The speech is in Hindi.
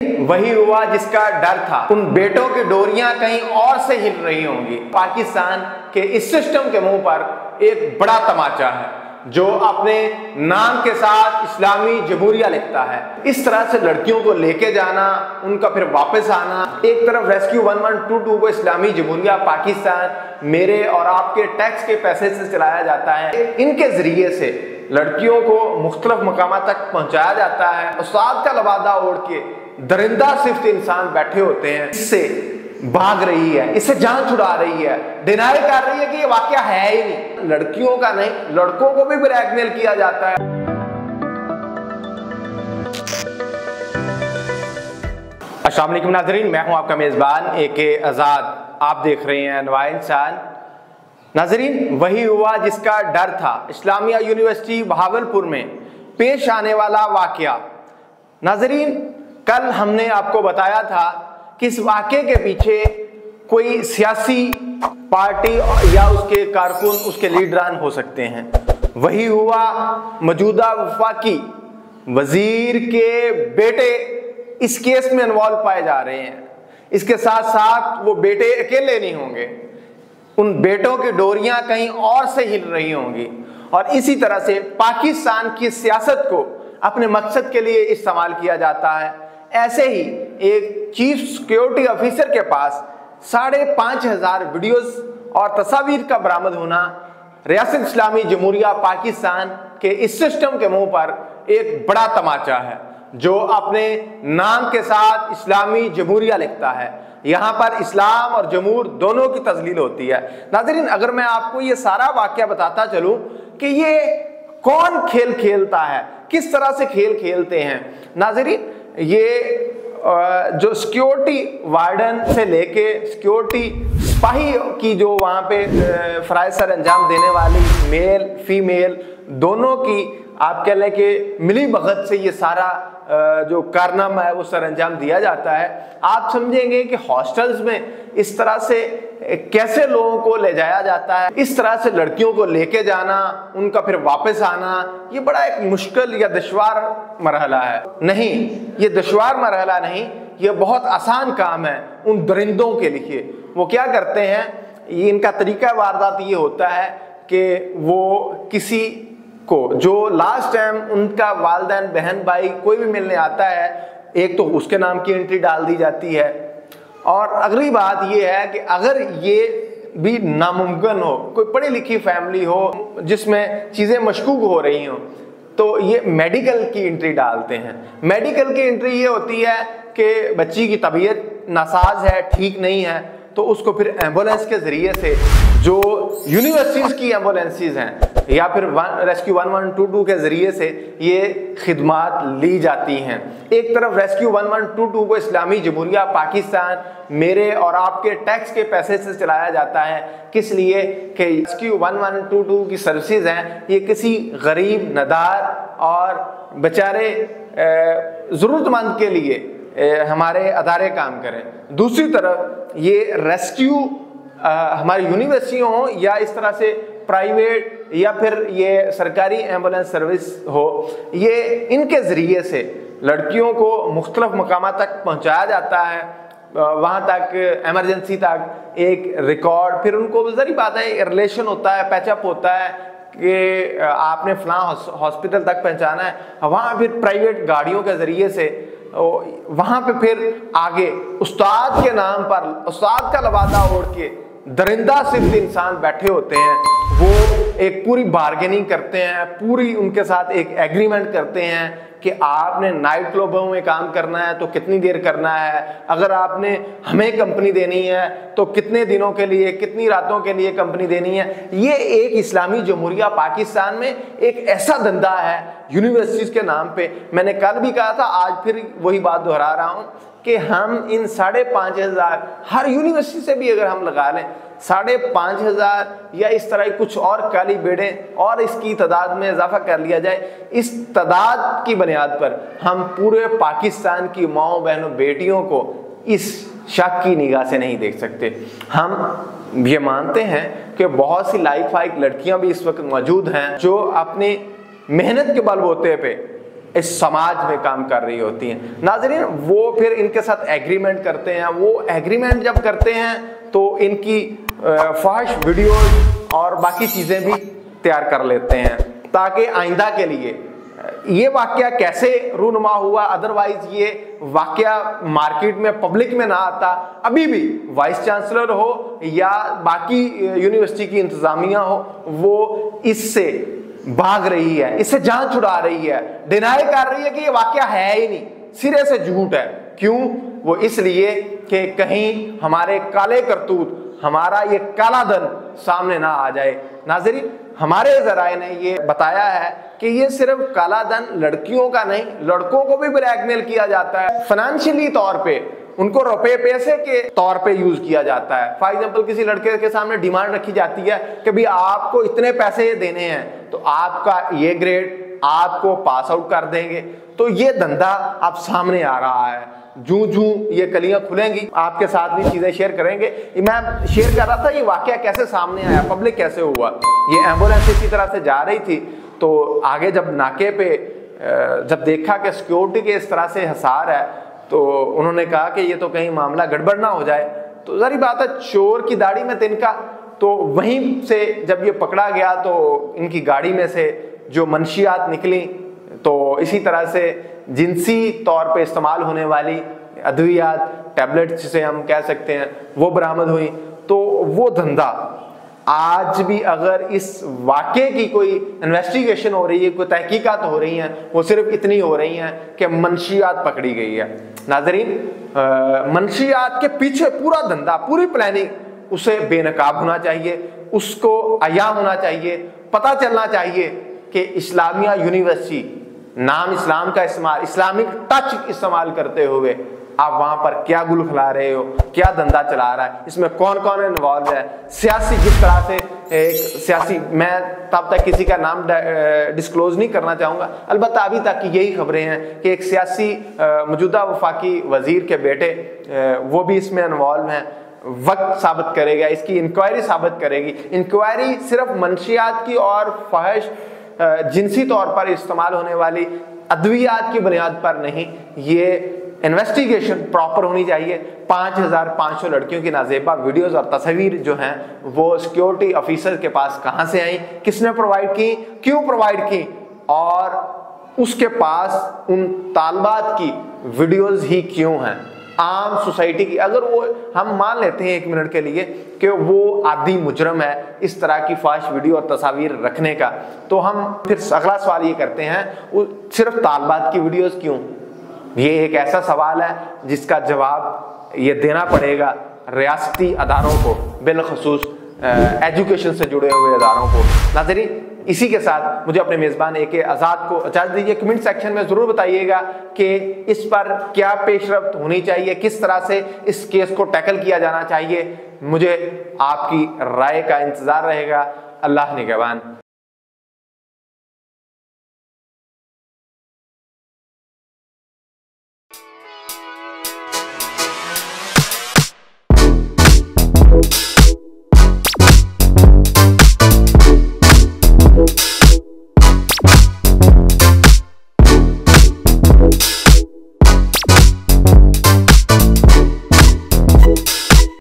वही हुआ जिसका डर था। उन बेटों की डोरियां कहीं और से हिल रही होंगी। पाकिस्तान के इस सिस्टम के मुंह पर एक बड़ा तमाचा है जो अपने नाम के साथ इस्लामी जमहूरिया लिखता है। इस तरह से लड़कियों को लेके जाना, उनका फिर वापस आना, एक तरफ रेस्क्यू 1122 को इस्लामी जमहूरिया पाकिस्तान मेरे और आपके टैक्स के पैसे से चलाया जाता है। इनके जरिए से लड़कियों को मुख्तलिफ मकामा तक पहुंचाया जाता है। उस्ताद का लबादा ओढ़ के दरिंदा सिर्फ इंसान बैठे होते हैं, इससे भाग रही है, इससे जान छुड़ा रही है, डिनाई कर रही है कि ये वाकया है ही नहीं। लड़कियों का नहीं, लड़कों को भी ब्लैकमेल किया जाता है। अस्सलाम वालेकुम नाज़रीन, मैं हूं आपका मेज़बान AK आज़ाद। आप देख रहे हैं नवाए इंसान। नाज़रीन, वही हुआ जिसका डर था। इस्लामिया यूनिवर्सिटी बहावलपुर में पेश आने वाला वाकया। नाज़रीन, कल हमने आपको बताया था कि इस वाकये के पीछे कोई सियासी पार्टी या उसके कारकुन, उसके लीडरान हो सकते हैं। वही हुआ, मौजूदा वफाकी वजीर के बेटे इस केस में इन्वॉल्व पाए जा रहे हैं। इसके साथ साथ वो बेटे अकेले नहीं होंगे, उन बेटों की डोरियां कहीं और से हिल रही होंगी और इसी तरह से पाकिस्तान की सियासत को अपने मकसद के लिए इस्तेमाल किया जाता है। ऐसे ही एक चीफ सिक्योरिटी ऑफिसर के पास 5,500 वीडियोस और तस्वीर का बरामद होना रियासत इस्लामी जमहूरिया पाकिस्तान के इस सिस्टम के मुंह पर एक बड़ा तमाचा है जो अपने नाम के साथ इस्लामी जमहूरिया लिखता है। यहाँ पर इस्लाम और जमहूर दोनों की तजलील होती है। नाज़रीन, अगर मैं आपको ये सारा वाकया बताता चलूँ कि ये कौन खेल खेलता है, किस तरह से खेल खेलते हैं। नाज़रीन, ये जो सिक्योरिटी वार्डन से लेके सिक्योरिटी सिपाही की जो वहाँ पे फ़राइज़ सर अंजाम देने वाली मेल फीमेल दोनों की आप कह लें कि मिली भगत से ये सारा जो कारनामा है वो सर अंजाम दिया जाता है। आप समझेंगे कि हॉस्टल्स में इस तरह से कैसे लोगों को ले जाया जाता है, इस तरह से लड़कियों को लेके जाना, उनका फिर वापस आना, ये बड़ा एक मुश्किल या दुश्वार मरहला है। नहीं, ये दुश्वार मरहला नहीं, ये बहुत आसान काम है उन दरिंदों के लिए। वो क्या करते हैं, ये इनका तरीका वारदात ये होता है कि वो किसी को जो लास्ट टाइम उनका वालिदैन बहन भाई कोई भी मिलने आता है, एक तो उसके नाम की एंट्री डाल दी जाती है और अगली बात ये है कि अगर ये भी नामुमकिन हो, कोई पढ़ी लिखी फैमिली हो जिसमें चीज़ें मशकूक हो रही हों, तो ये मेडिकल की एंट्री डालते हैं। मेडिकल की एंट्री ये होती है कि बच्ची की तबीयत नासाज है, ठीक नहीं है, तो उसको फिर एम्बुलेंस के ज़रिए से जो यूनिवर्सिटीज़ की एम्बुलेंसेज हैं या फिर रेस्क्यू 1122 के ज़रिए से ये खिदमात ली जाती हैं। एक तरफ रेस्क्यू 1122 को इस्लामी जमहूरिया पाकिस्तान मेरे और आपके टैक्स के पैसे से चलाया जाता है। किस लिए कि रेस्क्यू 1122 की सर्विसेज हैं, ये किसी गरीब नदार और बेचारे ज़रूरतमंद के लिए हमारे अदारे काम करें। दूसरी तरफ ये रेस्क्यू हमारी यूनिवर्सिटियों हो या इस तरह से प्राइवेट या फिर ये सरकारी एम्बुलेंस सर्विस हो, ये इनके ज़रिए से लड़कियों को मुख्तलिफ मकामा तक पहुंचाया जाता है, वहाँ तक एमरजेंसी तक एक रिकॉर्ड, फिर उनको ज़री बात है रिलेशन होता है, पैचअप होता है कि आपने फलां हॉस्पिटल तक पहुँचाना है, वहाँ फिर प्राइवेट गाड़ियों के ज़रिए से वहाँ पे फिर आगे उस्ताद के नाम पर उस्ताद का लबादा ओढ़ के दरिंदा सिर्फ इंसान बैठे होते हैं। वो एक पूरी बार्गेनिंग करते हैं, पूरी उनके साथ एक एग्रीमेंट करते हैं कि आपने नाइट क्लबों में काम करना है तो कितनी देर करना है, अगर आपने हमें कंपनी देनी है तो कितने दिनों के लिए, कितनी रातों के लिए कंपनी देनी है। ये एक इस्लामी जमहूरिया पाकिस्तान में एक ऐसा धंधा है यूनिवर्सिटीज़ के नाम पे। मैंने कल भी कहा था, आज फिर वही बात दोहरा रहा हूँ कि हम इन 5,500 हर यूनिवर्सिटी से भी अगर हम लगा लें 5,500 या इस तरह कुछ और काली बेड़ें और इसकी तादाद में इजाफा कर लिया जाए, इस तादाद की बुनियाद पर हम पूरे पाकिस्तान की माओ बहनों बेटियों को इस शक की निगाह से नहीं देख सकते। हम ये मानते हैं कि बहुत सी लाइफ फाइक लड़कियां भी इस वक्त मौजूद हैं जो अपनी मेहनत के बलबूते पे इस समाज में काम कर रही होती हैं। नाज़रीन, वो फिर इनके साथ एग्रीमेंट करते हैं। वो एग्रीमेंट जब करते हैं तो इनकी फाहिश वीडियोस और बाकी चीज़ें भी तैयार कर लेते हैं ताकि आइंदा के लिए ये वाकया कैसे रूनुमा हुआ, अदरवाइज ये वाकया मार्केट में पब्लिक में ना आता। अभी भी वाइस चांसलर हो या बाकी यूनिवर्सिटी की इंतजामिया हो, वो इससे भाग रही है, इससे जान छुड़ा रही है, डिनाई कर रही है कि ये वाकया है ही नहीं, सिरे से झूठ है। क्यों? वो इसलिए कि कहीं हमारे काले करतूत, हमारा ये काला धन सामने ना आ जाए। नाज़रीन, हमारे ज़राए ने ये बताया है कि ये सिर्फ काला धन लड़कियों का नहीं, लड़कों को भी ब्लैकमेल किया जाता है। फाइनेंशियली तौर पे उनको रुपए पैसे के तौर पे यूज किया जाता है। फॉर एग्जांपल, किसी लड़के के सामने डिमांड रखी जाती है कि भाई आपको इतने पैसे देने हैं तो आपका ये ग्रेड आपको पास आउट कर देंगे। तो ये धंधा अब सामने आ रहा है। जूं जूं ये कलियां खुलेंगी आपके साथ भी चीजें शेयर करेंगे। मैं शेयर कर रहा था ये वाकया कैसे सामने आया, पब्लिक कैसे हुआ। ये एम्बुलेंस इसी तरह से जा रही थी तो आगे जब नाके पे जब देखा कि सिक्योरिटी के इस तरह से हिसार है तो उन्होंने कहा कि ये तो कहीं मामला गड़बड़ ना हो जाए। तो जारी बात है, चोर की दाढ़ी में तिनका। तो वहीं से जब ये पकड़ा गया तो इनकी गाड़ी में से जो मंशियात निकली, तो इसी तरह से जिनसी तौर पे इस्तेमाल होने वाली अद्वियात, टैबलेट जिसे हम कह सकते हैं, वो बरामद हुई। तो वो धंधा आज भी अगर इस वाक़े की कोई इन्वेस्टिगेशन हो रही है, कोई तहकीकात हो रही हैं, वो सिर्फ इतनी हो रही हैं कि मंशियात पकड़ी गई है। नाज़रीन, मंशियात के पीछे पूरा धंधा, पूरी प्लानिंग उसे बेनकाब होना चाहिए, उसको आया होना चाहिए, पता चलना चाहिए कि इस्लामिया यूनिवर्सिटी नाम इस्लाम का इस्तेमाल, इस्लामिक टच इस्तेमाल करते हुए आप वहां पर क्या गुल खिला रहे हो, क्या धंधा चला रहा है, इसमें कौन कौन इन्वॉल्व है। सियासी जिस तरह से एक सियासी, मैं तब तक किसी का नाम डिस्क्लोज नहीं करना चाहूँगा, अलबत्ता अभी तक की यही खबरें हैं कि एक सियासी मौजूदा वफाकी वजीर के बेटे वो भी इसमें इन्वॉल्व हैं। वक्त साबित करेगा, इसकी इंक्वायरी साबित करेगी। इंक्वायरी सिर्फ मंशियात की और फाहिश जिनसी तौर पर इस्तेमाल होने वाली अद्वियात की बुनियाद पर नहीं, ये इन्वेस्टिगेशन प्रॉपर होनी चाहिए। 5500 लड़कियों की नाजेबा वीडियोस और तस्वीर जो हैं वो सिक्योरिटी ऑफिसर के पास कहां से आई, किसने प्रोवाइड की, क्यों प्रोवाइड की, और उसके पास उन तालबात की वीडियोस ही क्यों हैं। आम सोसाइटी की, अगर वो हम मान लेते हैं 1 मिनट के लिए कि वो आदी मुजरम है इस तरह की फाश वीडियो और तस्वीर रखने का, तो हम फिर अगला सवाल ये करते हैं वो सिर्फ तालबात की वीडियोस क्यों। ये एक ऐसा सवाल है जिसका जवाब ये देना पड़ेगा रियासती अदारों को, बिलखसूस एजुकेशन से जुड़े हुए अदारों को। नाज़रीन, इसी के साथ मुझे अपने मेज़बान AK आज़ाद को इजाज़त दीजिए। कमेंट सेक्शन में ज़रूर बताइएगा कि इस पर क्या पेशरफ्त होनी चाहिए, किस तरह से इस केस को टैकल किया जाना चाहिए। मुझे आपकी राय का इंतज़ार रहेगा। अल्लाह निगहबान।